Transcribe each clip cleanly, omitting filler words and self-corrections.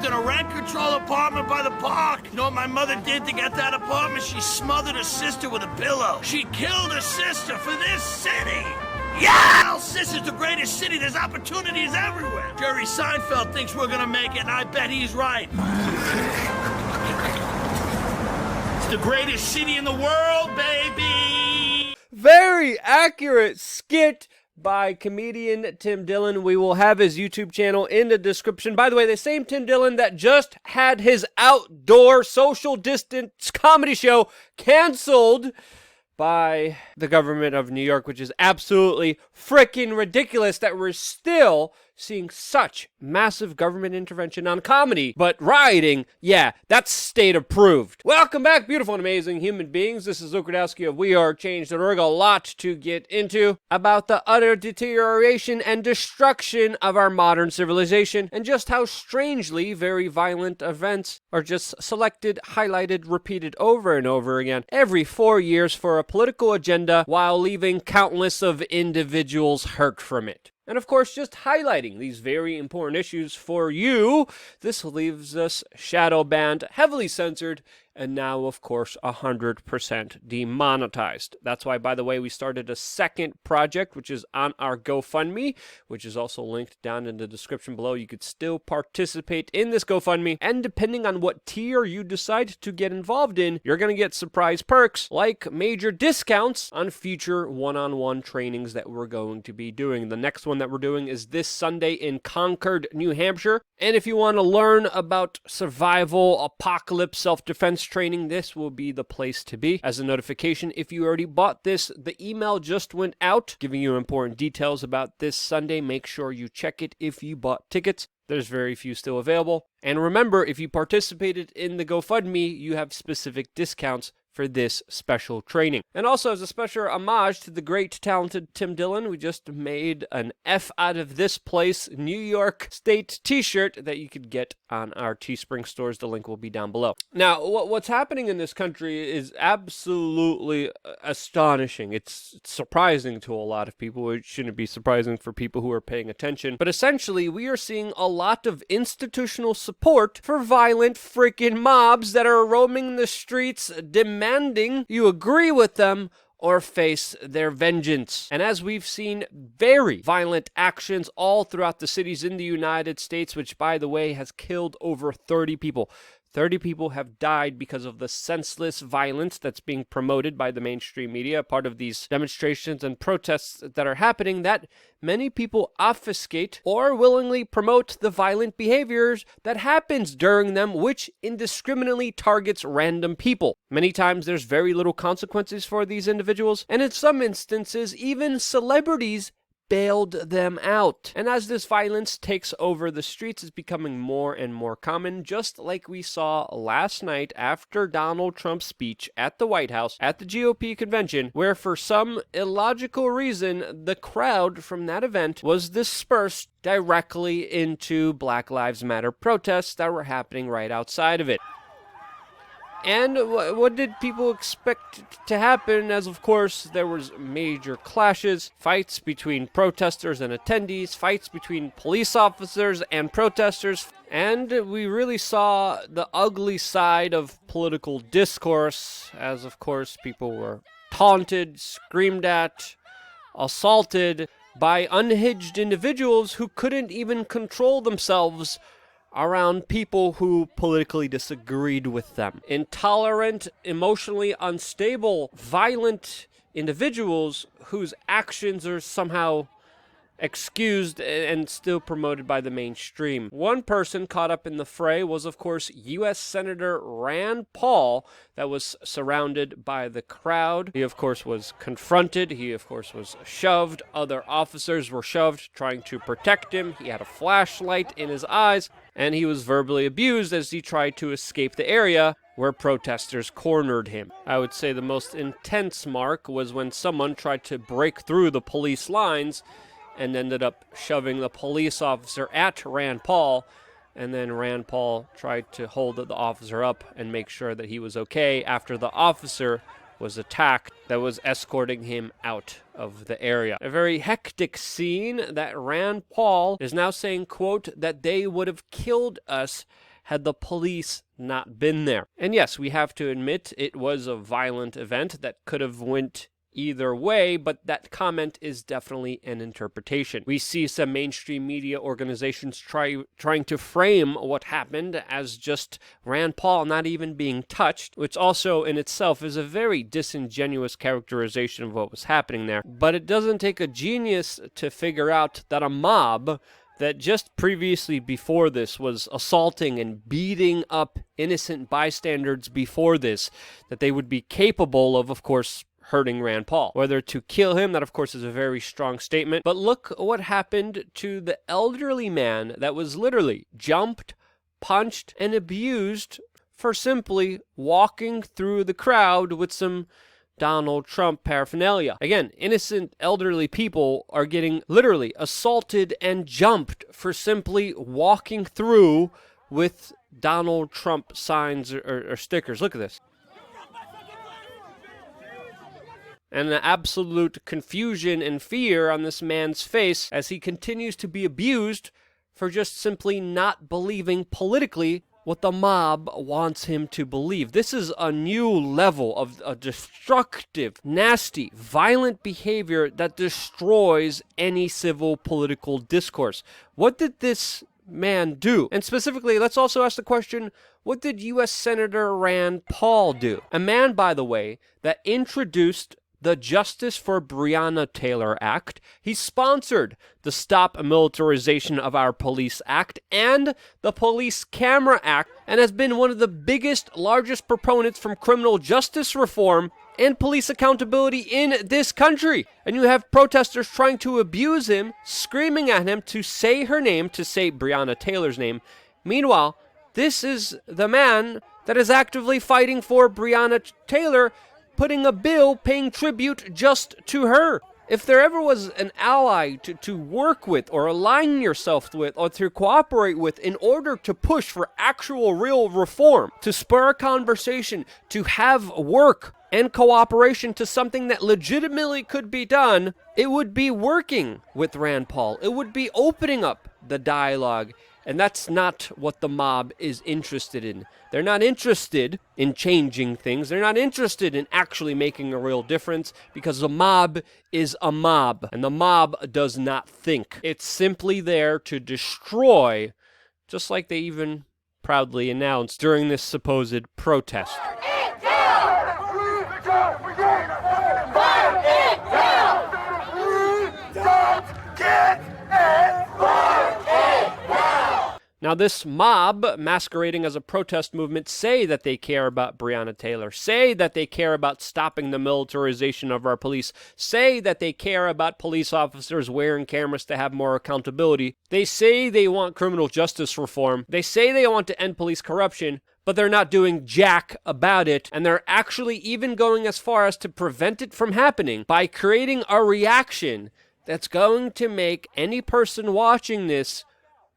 in a rent-control apartment by the park. You know what my mother did to get that apartment? She smothered her sister with a pillow. She killed her sister for this city. Yeah! This is the greatest city. There's opportunities everywhere. Jerry Seinfeld thinks we're gonna make it, and I bet he's right. It's the greatest city in the world, baby! Very accurate skit by comedian Tim Dillon. We will have his YouTube channel in the description. By the way, the same Tim Dillon that just had his outdoor social distance comedy show canceled by the government of New York, which is absolutely freaking ridiculous that we're still seeing such massive government intervention on comedy. But rioting, yeah, that's state approved. Welcome back, beautiful and amazing human beings. This is Luke Rudowski of WeAreChange.org. A lot to get into about the utter deterioration and destruction of our modern civilization, and just how strangely very violent events are just selected, highlighted, repeated over and over again every 4 years for a political agenda, while leaving countless of individuals hurt from it. And of course, just highlighting these very important issues for you, this leaves us shadow banned, heavily censored, and now, of course, 100% demonetized. That's why, by the way, we started a second project, which is on our GoFundMe, which is also linked down in the description below. You could still participate in this GoFundMe, and depending on what tier you decide to get involved in, you're going to get surprise perks, like major discounts on future one-on-one trainings that we're going to be doing. The next one that we're doing is this Sunday in Concord, New Hampshire. And if you want to learn about survival, apocalypse, self-defense training, this will be the place to be. As a notification, if you already bought this, the email just went out giving you important details about this Sunday. Make sure you check it if you bought tickets. There's very few still available. And remember, if you participated in the GoFundMe, you have specific discounts for this special training. And also, as a special homage to the great, talented Tim Dillon, we just made an F out of this place New York State t-shirt that you could get on our Teespring stores. The link will be down below. Now, what's happening in this country is absolutely astonishing. It's surprising to a lot of people. It shouldn't be surprising for people who are paying attention. But essentially, we are seeing a lot of institutional support for violent freaking mobs that are roaming the streets, demanding you agree with them or face their vengeance. And as we've seen very violent actions all throughout the cities in the United States, which, by the way, has killed over 30 people. 30 people have died because of the senseless violence that's being promoted by the mainstream media, part of these demonstrations and protests that are happening, that many people obfuscate or willingly promote the violent behaviors that happens during them, which indiscriminately targets random people. Many times there's very little consequences for these individuals, and in some instances, even celebrities bailed them out. And as this violence takes over the streets, it's becoming more and more common, just like we saw last night after Donald Trump's speech at the White House, at the GOP convention, where for some illogical reason, the crowd from that event was dispersed directly into Black Lives Matter protests that were happening right outside of it. And what did people expect to happen? As of course, there was major clashes, fights between protesters and attendees, fights between police officers and protesters, and we really saw the ugly side of political discourse, as of course people were taunted, screamed at, assaulted by unhinged individuals who couldn't even control themselves around people who politically disagreed with them. Intolerant, emotionally unstable, violent individuals whose actions are somehow excused and still promoted by the mainstream. One person caught up in the fray was, of course, U.S. Senator Rand Paul, that was surrounded by the crowd. He, of course, was confronted. He, of course, was shoved. Other officers were shoved, trying to protect him. He had a flashlight in his eyes, and he was verbally abused as he tried to escape the area where protesters cornered him. I would say the most intense mark was when someone tried to break through the police lines and ended up shoving the police officer at Rand Paul, and then Rand Paul tried to hold the officer up and make sure that he was okay after the officer was attacked that was escorting him out of the area. A very hectic scene that Rand Paul is now saying, quote, that they would have killed us had the police not been there. And yes, we have to admit it was a violent event that could have went either way, but that comment is definitely an interpretation. We see some mainstream media organizations trying to frame what happened as just Rand Paul not even being touched, which also in itself is a very disingenuous characterization of what was happening there. But it doesn't take a genius to figure out that a mob that just previously before this was assaulting and beating up innocent bystanders before this, that they would be capable of course, hurting Rand Paul. Whether to kill him, that of course is a very strong statement. But look what happened to the elderly man that was literally jumped, punched, and abused for simply walking through the crowd with some Donald Trump paraphernalia. Again, innocent elderly people are getting literally assaulted and jumped for simply walking through with Donald Trump signs or stickers. Look at this. And the absolute confusion and fear on this man's face as he continues to be abused for just simply not believing politically what the mob wants him to believe. This is a new level of a destructive, nasty, violent behavior that destroys any civil political discourse. What did this man do? And specifically, let's also ask the question, what did U.S. Senator Rand Paul do? A man, by the way, that introduced the Justice for Breonna Taylor Act. He sponsored the Stop Militarization of Our Police Act and the Police Camera Act, and has been one of the biggest, largest proponents from criminal justice reform and police accountability in this country. And you have protesters trying to abuse him, screaming at him to say her name, to say Breonna Taylor's name. Meanwhile, this is the man that is actively fighting for Breonna Taylor, putting a bill paying tribute just to her. If there ever was an ally to work with or align yourself with or to cooperate with in order to push for actual real reform, to spur a conversation, to have work and cooperation to something that legitimately could be done, it would be working with Rand Paul. It would be opening up the dialogue. And that's not what the mob is interested in. They're not interested in changing things. They're not interested in actually making a real difference because the mob is a mob. And the mob does not think. It's simply there to destroy, just like they even proudly announced during this supposed protest. Now, this mob, masquerading as a protest movement, say that they care about Breonna Taylor, say that they care about stopping the militarization of our police, say that they care about police officers wearing cameras to have more accountability. They say they want criminal justice reform. They say they want to end police corruption, but they're not doing jack about it, and they're actually even going as far as to prevent it from happening by creating a reaction that's going to make any person watching this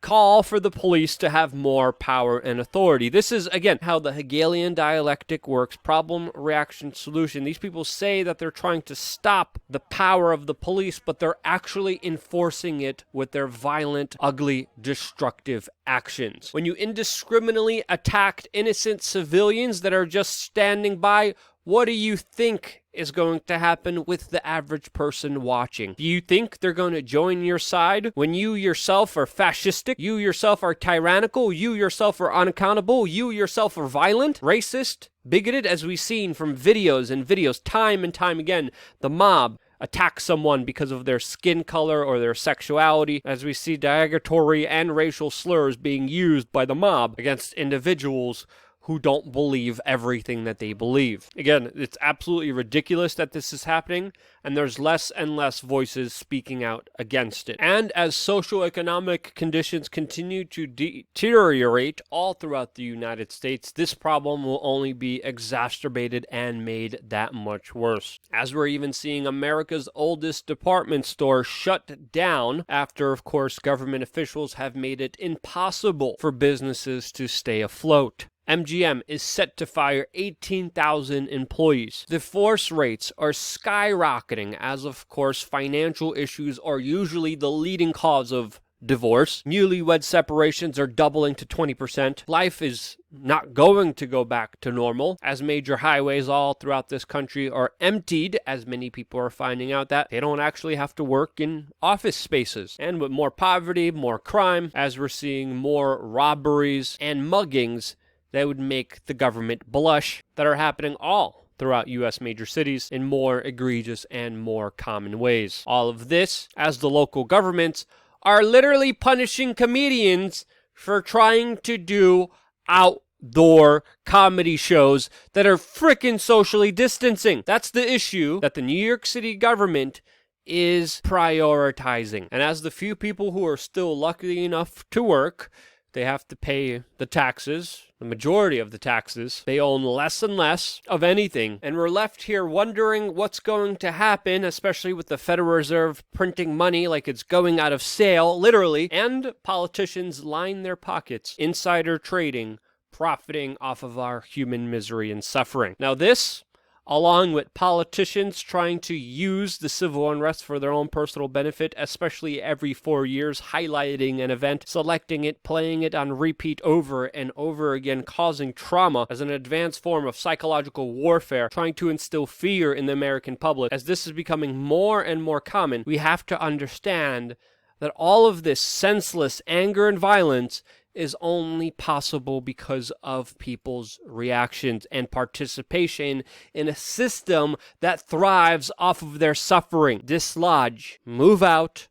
call for the police to have more power and authority. This is, again, how the Hegelian dialectic works. Problem, reaction, solution. These people say that they're trying to stop the power of the police, but they're actually enforcing it with their violent, ugly, destructive actions. When you indiscriminately attack innocent civilians that are just standing by, what do you think is going to happen with the average person watching? Do you think they're going to join your side when you yourself are fascistic, you yourself are tyrannical, you yourself are unaccountable, you yourself are violent, racist, bigoted, as we've seen from videos and videos time and time again? The mob attack someone because of their skin color or their sexuality, as we see derogatory and racial slurs being used by the mob against individuals who don't believe everything that they believe. Again, it's absolutely ridiculous that this is happening, and there's less and less voices speaking out against it. And as socioeconomic conditions continue to deteriorate all throughout the United States, this problem will only be exacerbated and made that much worse. As we're even seeing America's oldest department store shut down after, of course, government officials have made it impossible for businesses to stay afloat. MGM is set to fire 18,000 employees. Divorce rates are skyrocketing as, of course, financial issues are usually the leading cause of divorce. Newlywed separations are doubling to 20%. Life is not going to go back to normal, as major highways all throughout this country are emptied, as many people are finding out that they don't actually have to work in office spaces. And with more poverty, more crime, as we're seeing more robberies and muggings that would make the government blush, that are happening all throughout U.S. major cities in more egregious and more common ways. All of this as the local governments are literally punishing comedians for trying to do outdoor comedy shows that are frickin' socially distancing. That's the issue that the New York City government is prioritizing. And as the few people who are still lucky enough to work, they have to pay the taxes, the majority of the taxes. They own less and less of anything. And we're left here wondering what's going to happen, especially with the Federal Reserve printing money like it's going out of sale, literally, and politicians line their pockets, insider trading, profiting off of our human misery and suffering. Now this, along with politicians trying to use the civil unrest for their own personal benefit, especially every 4 years, highlighting an event, selecting it, playing it on repeat over and over again, causing trauma as an advanced form of psychological warfare, trying to instill fear in the American public. As this is becoming more and more common, we have to understand that all of this senseless anger and violence is only possible because of people's reactions and participation in a system that thrives off of their suffering. Dislodge, move out,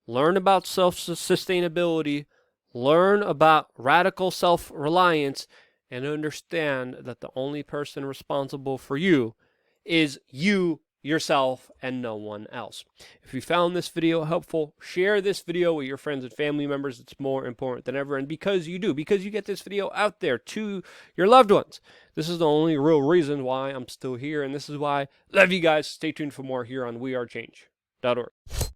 learn about self-sustainability, learn about radical self-reliance, and understand that the only person responsible for you is you, yourself, and no one else. If you found this video helpful, share this video with your friends and family members. It's more important than ever. And because you get this video out there to your loved ones, this is the only real reason why I'm still here. And this is why I love you guys. Stay tuned for more here on WeAreChange.org.